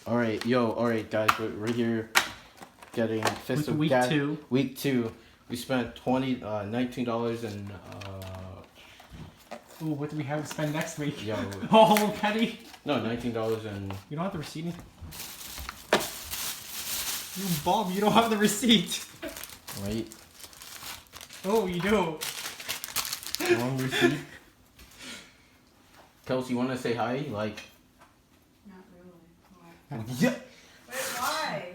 Alright, alright guys, we're here getting Fist of week 2. Week 2. We spent $19 and Ooh, what do we have to spend next week? Yo. Oh, petty. No, $19 and You don't have the receipt? You bum, you don't have the receipt. wait. Oh, you do. Wrong receipt. Kelsey, you wanna say hi? Like Not really. Why? yeah. Wait, why?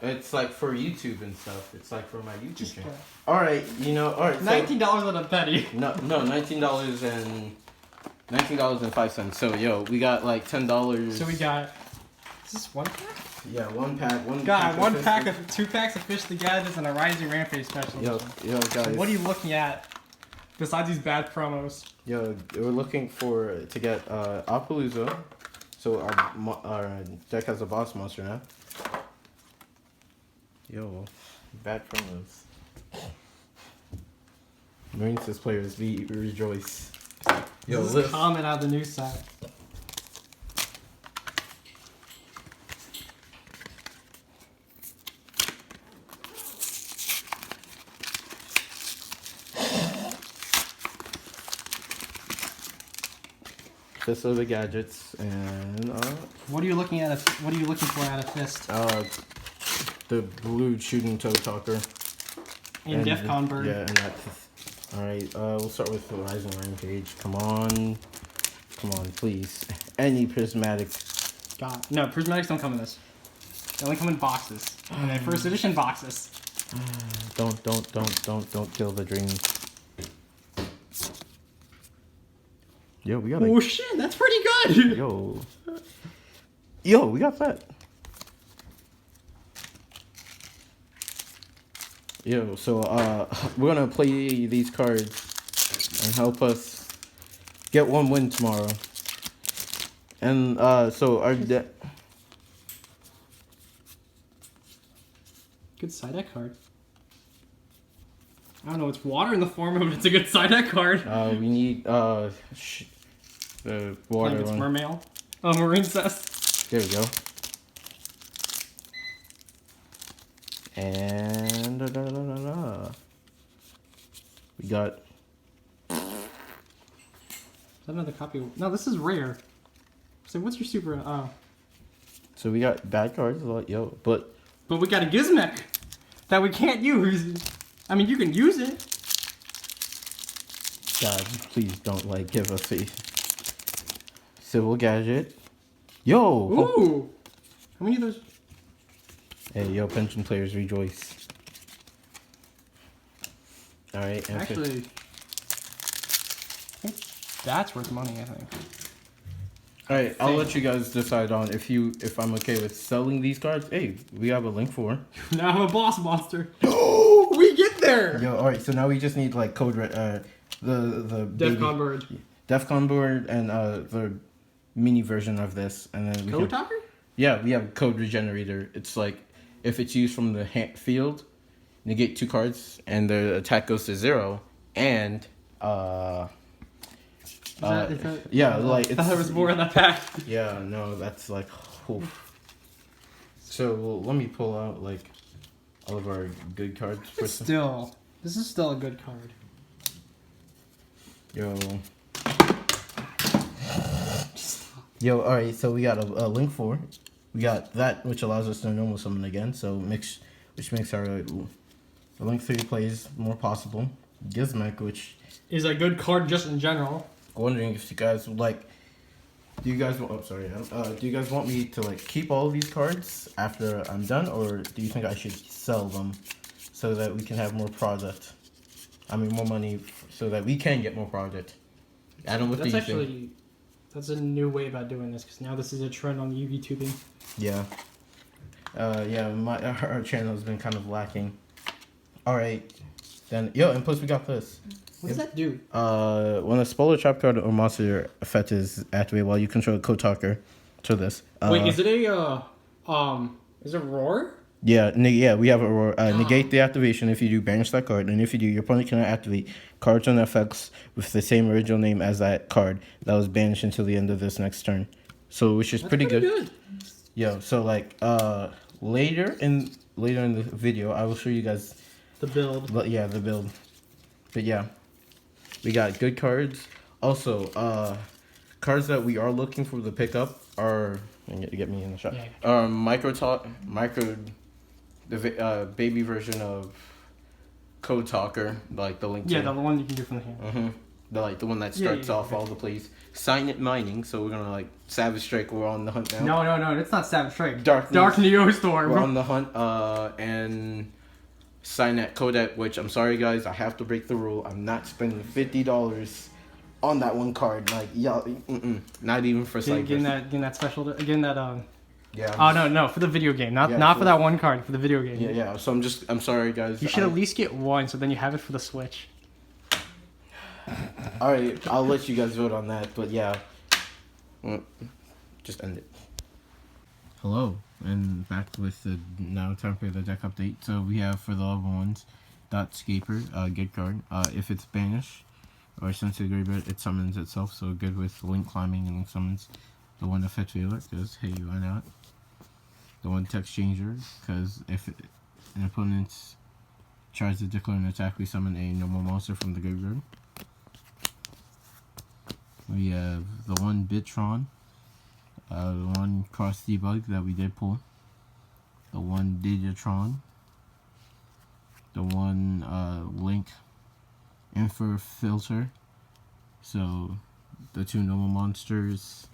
It's like for YouTube and stuff. It's like for my YouTube Just channel. Alright, alright. So, $19 on a penny. no, $19.05. So we got like $10. So we got. Is this one pack? Yeah, one pack. Two packs of Fish the Gadgets and a Rising Rampage special. Yo, guys. So what are you looking at besides these bad promos? Yo, we're looking to get Appaloosa. So our deck has a boss monster now. Yo, bad promos. Vrains players be rejoice. Yo, this is comment out of the news site. Fist of the Gadgets and What are you looking at? What are you looking for out of Fist? the blue shooting toe talker. And Defcon Bird. Yeah, and that's alright. We'll start with the Rising Rampage. Come on, please. Any prismatic. God, no, prismatics don't come in this. They only come in boxes. And they're first edition boxes. Don't kill the dream. Yo, we got Oh shit, that's pretty good. Yo, we got that. Yo, so we're gonna play these cards and help us get one win tomorrow. And so our good Cynet card. I don't know, it's water in the form of it. It's a good Cynet card. we need the water It's one. Mermail. Oh, Marine Cess. There we go. And we got. Is that another copy? No, this is rare. So what's your super? Oh. So we got bad cards, but But we got a Gizmek that we can't use. I mean, you can use it. God, please don't give us a civil gadget. Yo. Ooh. How many of those? Hey, pension players rejoice. All right. Actually, I think that's worth money. I think. All right, I'll let you guys decide on if I'm okay with selling these cards. Hey, we have a link for. Now I'm a boss monster. Oh, we get there. Yo, all right. So now we just need like code the Defcon Bird. Defcon Bird and the mini version of this, and then Code Talker? Yeah, we have Code Regenerator. It's like if it's used from the field, negate 2 cards, and the attack goes to 0, and yeah, like I thought there was more in that pack. Yeah, no, that's like. Oof. So let me pull out like all of our good cards. This is still a good card. Yo, all right. So we got a link for. We got that, which allows us to normal summon again. So which makes our link 3 plays more possible. Gizmek, which is a good card just in general. Wondering if you guys would like. Do you guys want? Oh, sorry. Do you guys want me to like keep all of these cards after I'm done, or do you think I should sell them so that we can have more product? I mean, more money, so that we can get more product. Adam, what do you think? That's a new way about doing this, because now this is a trend on YouTubing. Yeah. Our channel has been kind of lacking. All right, then and plus we got this. What does that do? When a spoiler trap card or monster effect is activated while you control a Code Talker, to this. Wait, is it a is it Roar? Yeah, we have a negate the activation if you do banish that card, and if you do, your opponent cannot activate cards on effects with the same original name as that card that was banished until the end of this next turn. So, which is pretty good. Yo, so like later in the video, I will show you guys. The build. But yeah, the build. But yeah, we got good cards. Also, cards that we are looking for the pickup are get me in the shot. Yeah. The baby version of Code Talker, like the link. Yeah, the one you can do from the hand. Mm-hmm. The one that starts off all the plays. Cynet mining, so we're gonna like Savage Strike. We're on the hunt now. No, it's not Savage Strike. Dark Neostorm. We're on the hunt. And Cynet Codec, which I'm sorry guys, I have to break the rule. I'm not spending $50 on that one card. Like not even for Cyberse. Getting that special. Yeah. Oh no, for the video game, not for that one card, for the video game. Yeah. So I'm sorry guys. You should at least get one, so then you have it for the Switch. All right, I'll let you guys vote on that, but yeah, just end it. Hello, and back with the now time for the deck update. So we have for the level ones, Dot Scaper, good card. If it's banished or sent to the graveyard, it summons itself. So good with link climbing and link summons. The one Effect Veiler, because hey, why not? The one Text Changer, because if an opponent tries to declare an attack, we summon a normal monster from the graveyard. We have the one Bitron, the one Cross Debug that we did pull, the one Digiatron, the one Link Infer Filter, so the two normal monsters,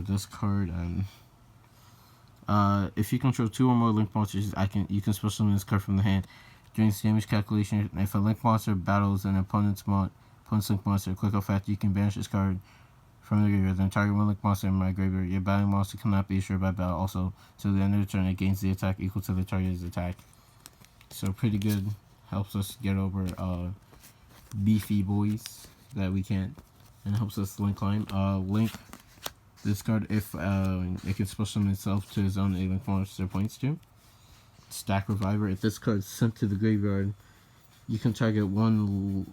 this card, and if you control two or more Link monsters, you can special summon this card from the hand. During this damage calculation, if a Link monster battles an opponent's Link monster, quick effect, you can banish this card from the graveyard. Then target one Link monster in my graveyard. Your battling monster cannot be destroyed by battle. Also, till the end of the turn, it gains the attack equal to the target's attack. So pretty good. Helps us get over beefy boys that we can't, and helps us Link climb. Link this card if it can special summon itself to his own Link monster points to. Stack Reviver. If this card is sent to the graveyard, you can target one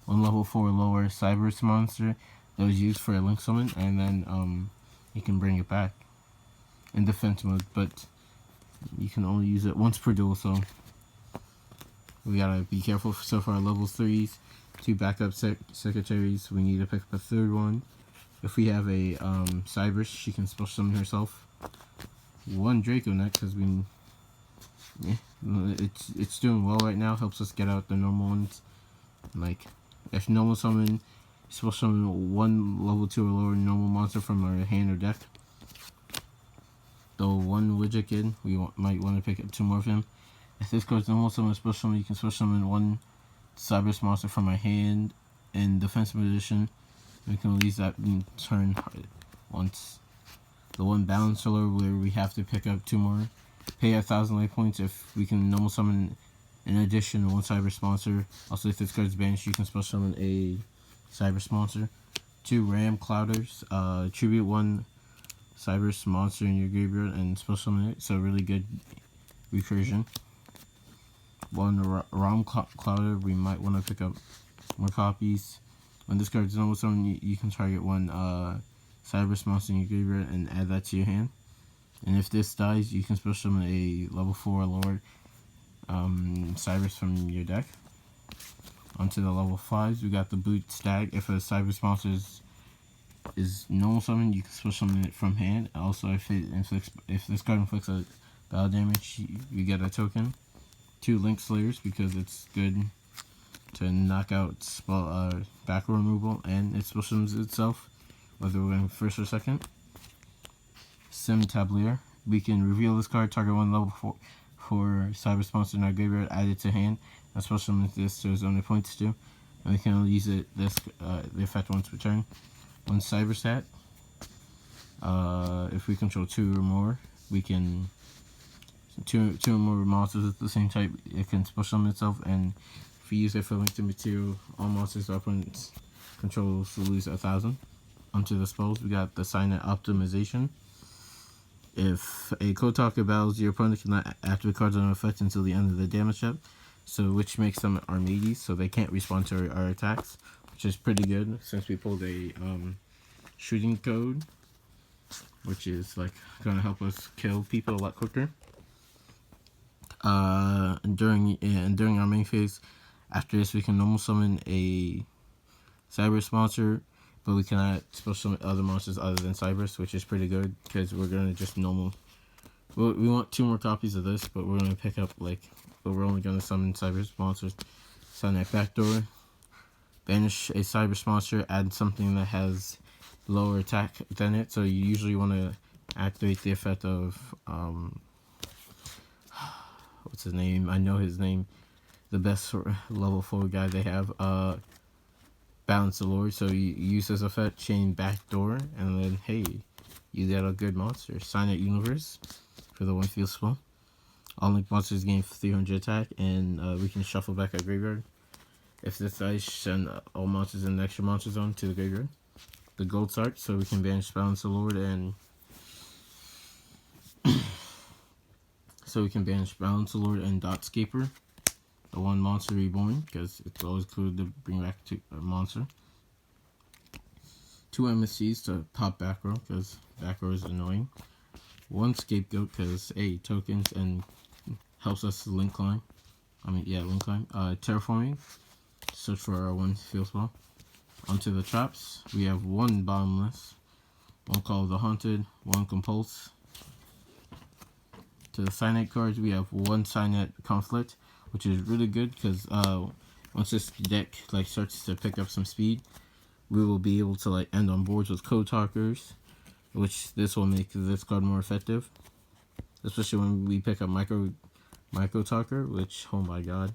level 4 lower Cyberse monster that was used for a Link summon, and then you can bring it back in defense mode, but you can only use it once per duel, so we gotta be careful. So for our level 3s, 2 backup secretaries, we need to pick up a third one. If we have a Cyberse, she can special summon herself. One Draco Neck, because it's doing well right now, helps us get out the normal ones. Like, if normal summon, special summon one level 2 or lower normal monster from our hand or deck. The one Widget Kid, we might want to pick up 2 more of him. If this card's normal summon, special summon, you can special summon one Cyberse monster from our hand in defensive position. We can release that in turn once. The one Balancer, where we have to pick up 2 more. Pay 1,000 life points if we can normal summon in addition one Cyberse monster. Also, if this card is banished, you can special summon a Cyberse monster. 2 Ram Clouders. Tribute 1 Cyberse monster in your graveyard and special summon it. So really good recursion. 1 Ram Clouder. We might want to pick up more copies. When this card is normal summon, you can target 1 Cyberse monster in your graveyard and add that to your hand. And if this dies, you can special summon a level 4 lower Cyberse from your deck. Onto the level 5s, we got the Boot Stag. If a Cyberse monster is normal summon, you can special summon it from hand. Also, if this card inflicts a battle damage, you get a token. 2 Link Slayers, because it's good to knock out back row removal, and it special summons itself, whether we're going first or second. Sim Tablier. We can reveal this card, target 1 level 4 Cyberse monster in our graveyard, add it to hand, and special summon this to his own points too. And we can only use it the effect once per turn. 1 Cyberse Hat. If we control 2 or more, we can two or more monsters with the same type. It can special summon itself, and if we use it for link to material, all monsters our opponents controls will lose 1,000. Onto the spells, we got the Cynet Optimization. If a Code Talker battles, your opponent cannot activate cards on effect until the end of the damage step, so which makes them Armades, so they can't respond to our attacks, which is pretty good since we pulled a shooting code. which is like gonna help us kill people a lot quicker. During our main phase, after this we can normal summon a Cyberse monster, but we cannot special summon other monsters other than Cyberse, which is pretty good because we're gonna just normal. We want 2 more copies of this, but we're gonna pick up but we're only gonna summon Cyberse monsters. Cynet backdoor, banish a Cyberse monster, add something that has lower attack than it. So you usually want to activate the effect of what's his name? I know his name. The best level 4 guy they have. Balance the Lord. So you use this effect, chain backdoor, and then hey, you got a good monster. Cynet universe for the one field spell. All link monsters gain 300 attack, and we can shuffle back our graveyard. If this dies, send all monsters in the extra monster zone to the graveyard. The gold start, so we can banish Balance the Lord and Dotscaper, the one monster reborn, because it's always cool to bring back a monster. 2 MSCs to pop back row, because back row is annoying. 1 scapegoat, because tokens and helps us link climb. Link climb. Terraforming, search for our 1 field spell. Onto the traps, we have 1 bottomless, 1 Call of the Haunted, 1 Compulse. To the Cynet cards, we have 1 Cynet Conflict, which is really good because once this deck starts to pick up some speed, we will be able to end on boards with Code Talkers, which this will make this card more effective, especially when we pick up Micro Talker, which, oh my god,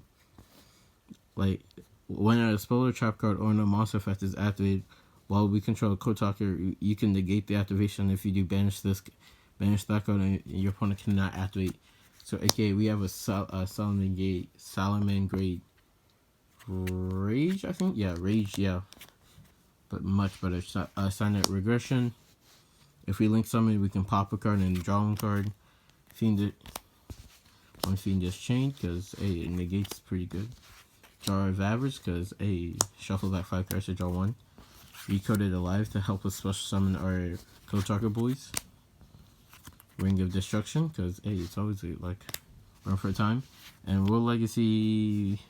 when a spell or trap card or no monster effect is activated while we control a Code Talker, you can negate the activation if you do banish that card and your opponent cannot activate. So aka we have a Salamangreat Rage, I think? Yeah, Rage, yeah. But much better. Cynet Regression. If we link summon, we can pop a card and draw 1 card. One Fiendish Chain, because it negates pretty good. Jar of Average, because shuffle back 5 cards to draw 1. Recoded Alive to help us special summon our Code Talker boys. Ring of Destruction, because it's always run for time. And World Legacy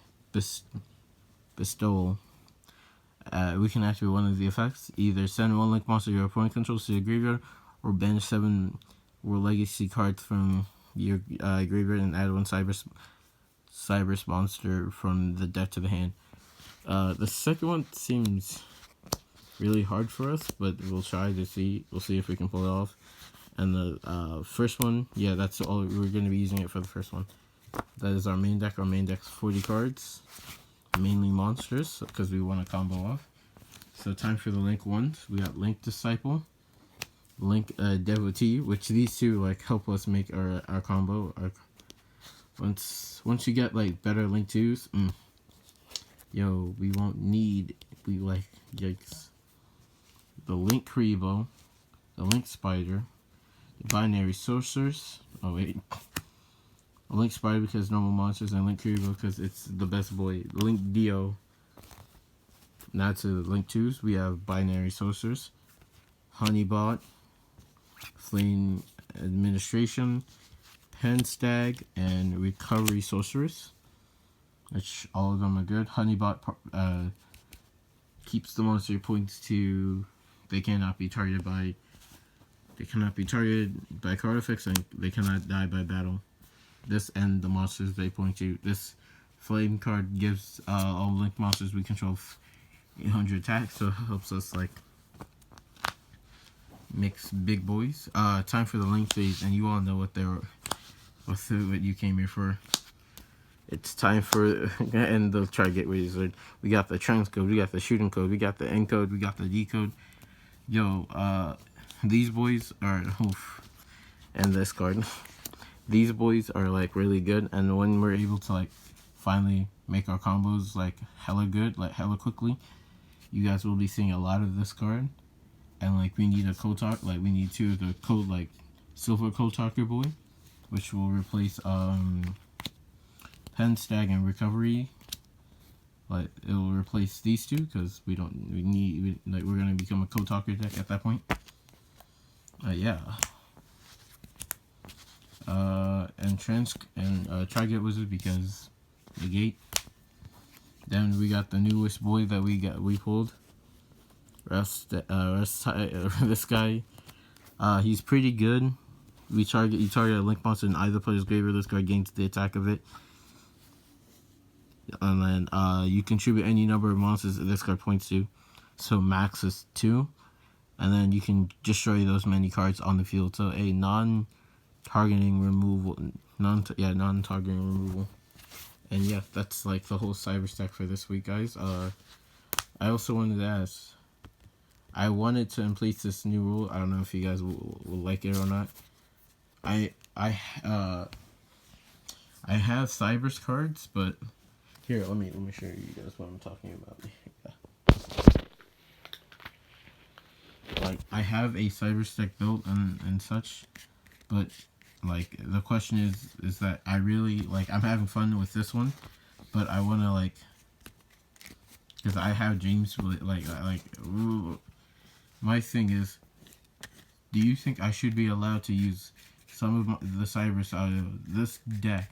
Bestowal. We can activate 1 of the effects. Either send 1 link monster your opponent controls to the graveyard, or banish 7 World Legacy cards from your graveyard and add 1 Cyberse monster from the deck to the hand. The second one seems really hard for us, but we'll try to see. We'll see if we can pull it off. And the first one, yeah, that's all. We're going to be using it for the first one. That is our main deck. Our main deck's 40 cards, mainly monsters, because we want to combo off. So time for the Link ones. We got Link Disciple, Link Devotee, which these 2 help us make our combo. Once you get better Link 2s, we won't need yikes. The Link Karibo, the Link Spider, the Binary Sorcerers. Oh wait, a Link Spider because normal monsters, and Link Karibo because it's the best boy. Link Dio. Now to the Link 2s, we have Binary Sorcerers, Honeybot, Flame Administration, Penstag, and Recovery Sorceress, which all of them are good. Honeybot keeps the monster points to they cannot be targeted by card effects, and they cannot die by battle. This and the monsters they point to. This flame card gives all Link monsters we control 800 attack, so it helps us mix big boys. Time for the Link phase, and you all know what you came here for. It's time for and they'll try to get wizard. We got the trans code, we got the shooting code, we got the encode, we got the decode. These boys are and this card. These boys are really good, and when we're able to finally make our combos hella good, hella quickly, you guys will be seeing a lot of this card. And we need a Code Talk, we need 2 of the code Silver Code Talker boy, which will replace Pen, Stag, and Recovery. It will replace these 2 because we're gonna become a Code Talker deck at that point. Yeah. And try get wizard because negate. Then we got the newest boy that we pulled. This guy. He's pretty good. You target a link monster in either player's graveyard. This card gains the attack of it. And then you contribute any number of monsters that this card points to. So max is 2. And then you can destroy those many cards on the field. So a non-targeting removal. Non-targeting removal. And yeah, that's like the whole Cyberse deck for this week, guys. I also wanted to ask. I wanted to place this new rule. I don't know if you guys will like it or not. I have Cyberse cards, but here, let me show you guys what I'm talking about. Like, I have a Cyberse deck built and such, but like the question is that I really like. I'm having fun with this one, but I want to like, because I have James like. Ooh, my thing is, do you think I should be allowed to use some of the Cyberse out of this deck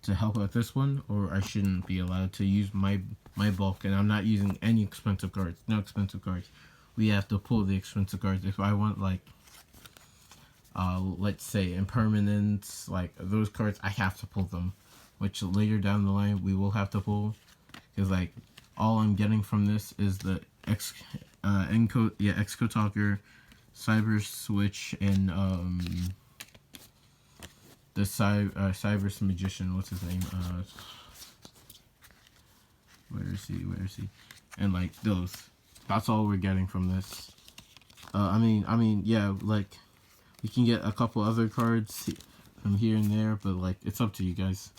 to help out this one, or I shouldn't be allowed to use my bulk? And I'm not using any expensive cards. No expensive cards. We have to pull the expensive cards. If I want like, let's say impermanence, like those cards, I have to pull them. Which later down the line we will have to pull, because like all I'm getting from this is the Exco Talker, Cyber Switch, and the Cyberse Magician. What's his name? Where is he? And like those. That's all we're getting from this. I mean, yeah, like we can get a couple other cards from here and there, but like it's up to you guys.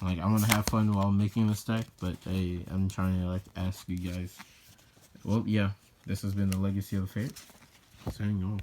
Like I want to have fun while making this deck, but hey, I'm trying to like ask you guys. Well, yeah, this has been the Legacy of the Fate. Signing off.